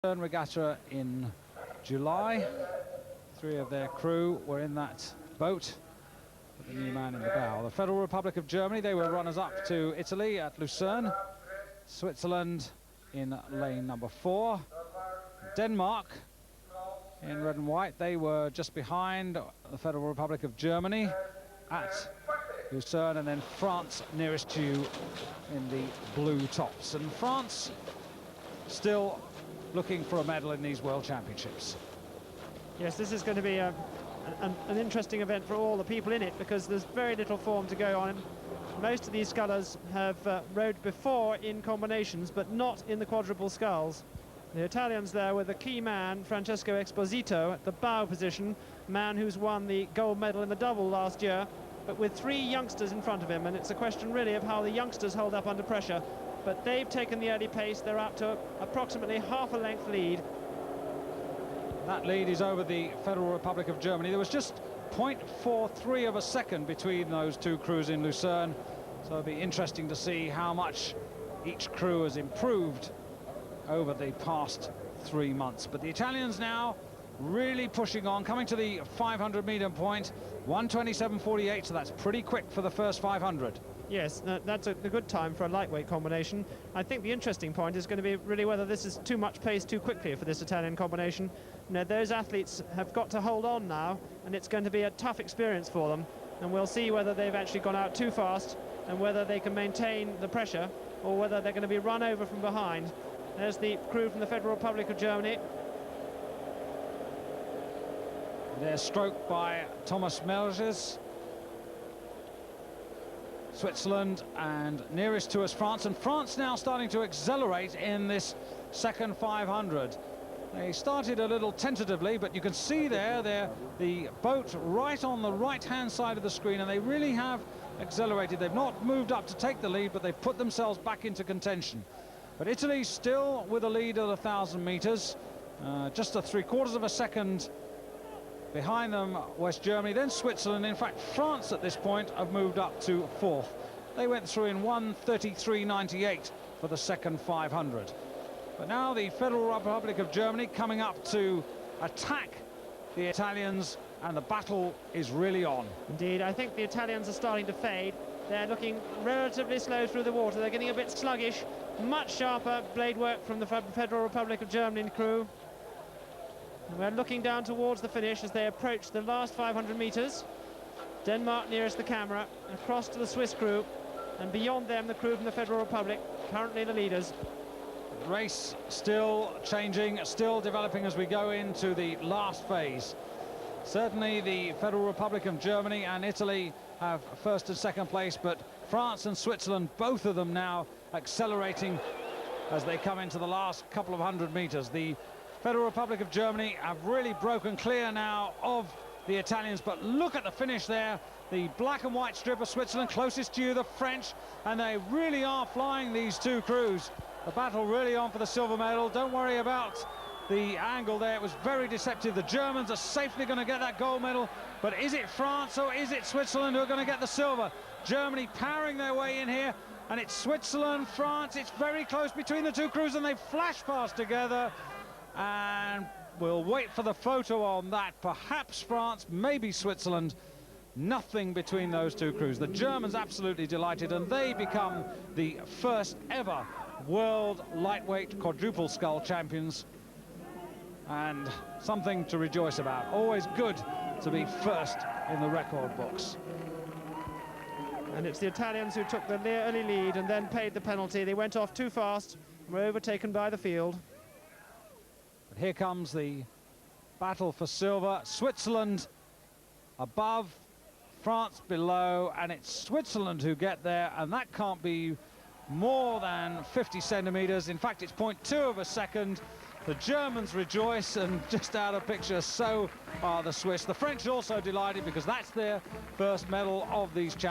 Regatta in July. 3 of their crew were in that boat with the new man in the bow. The Federal Republic of Germany, they were runners-up to Italy at Lucerne. Switzerland in lane number 4. Denmark in red and white, they were just behind the Federal Republic of Germany at Lucerne, and then France nearest to you in the blue tops. And France still looking for a medal in these World Championships. Yes, this is going to be an interesting event for all the people in it, because there's very little form to go on. Most of these scullers have rowed before in combinations, but not in the quadruple sculls. The Italians there with the key man, Francesco Esposito, at the bow position, man who's won the gold medal in the double last year, but with 3 youngsters in front of him, and it's a question really of how the youngsters hold up under pressure. But they've taken the early pace. They're up to approximately half a length lead. That lead is over the Federal Republic of Germany. There was just 0.43 of a second between those 2 crews in Lucerne, so it'll be interesting to see how much each crew has improved over the past 3 months. But the Italians now really pushing on, coming to the 500-meter point, 1:27.48, so that's pretty quick for the first 500. Yes, that's a good time for a lightweight combination. I think the interesting point is going to be really whether this is too much pace too quickly for this Italian combination. You know, those athletes have got to hold on now, and it's going to be a tough experience for them. And we'll see whether they've actually gone out too fast and whether they can maintain the pressure, or whether they're going to be run over from behind. There's the crew from the Federal Republic of Germany. They're stroked by Thomas Melges. Switzerland, and nearest to us France, and France now starting to accelerate in this second 500. They started a little tentatively, but you can see there the boat right on the right-hand side of the screen, and they really have accelerated. They've not moved up to take the lead, but they've put themselves back into contention. But Italy still with a lead at 1,000 meters, just a 3/4 of a second behind them, West Germany, then Switzerland. In fact, France at this point have moved up to 4th. They went through in 1:33.98 for the second 500. But now the Federal Republic of Germany coming up to attack the Italians, and the battle is really on. Indeed, I think the Italians are starting to fade. They're looking relatively slow through the water. They're getting a bit sluggish. Much sharper blade work from the Federal Republic of Germany crew. We're looking down towards the finish as they approach the last 500 meters. Denmark nearest the camera, across to the Swiss crew, and beyond them the crew from the Federal Republic, currently the leaders. Race still changing, still developing as we go into the last phase. Certainly the Federal Republic of Germany and Italy have first and second place, but France and Switzerland, both of them now accelerating as they come into the last couple of 100 meters. The Federal Republic of Germany have really broken clear now of the Italians, but look at the finish there. The black and white strip of Switzerland closest to you, the French, and they really are flying, these 2 crews. The battle really on for the silver medal. Don't worry about the angle there, it was very deceptive. The Germans are safely going to get that gold medal, but is it France or is it Switzerland who are going to get the silver? Germany powering their way in here, and it's Switzerland, France. It's very close between the 2 crews, and they flash past together. And we'll wait for the photo on that. Perhaps France, maybe Switzerland. Nothing between those 2 crews. The Germans absolutely delighted, and they become the first ever world lightweight quadruple scull champions, and something to rejoice about. Always good to be first in the record books. And it's the Italians who took the early lead and then paid the penalty. They went off too fast, were overtaken by the field. But here comes the battle for silver. Switzerland above, France below, and it's Switzerland who get there, and that can't be more than 50 centimeters. In fact, it's 0.2 of a second. The Germans rejoice, and just out of picture, so are the Swiss. The French also delighted, because that's their first medal of these championships.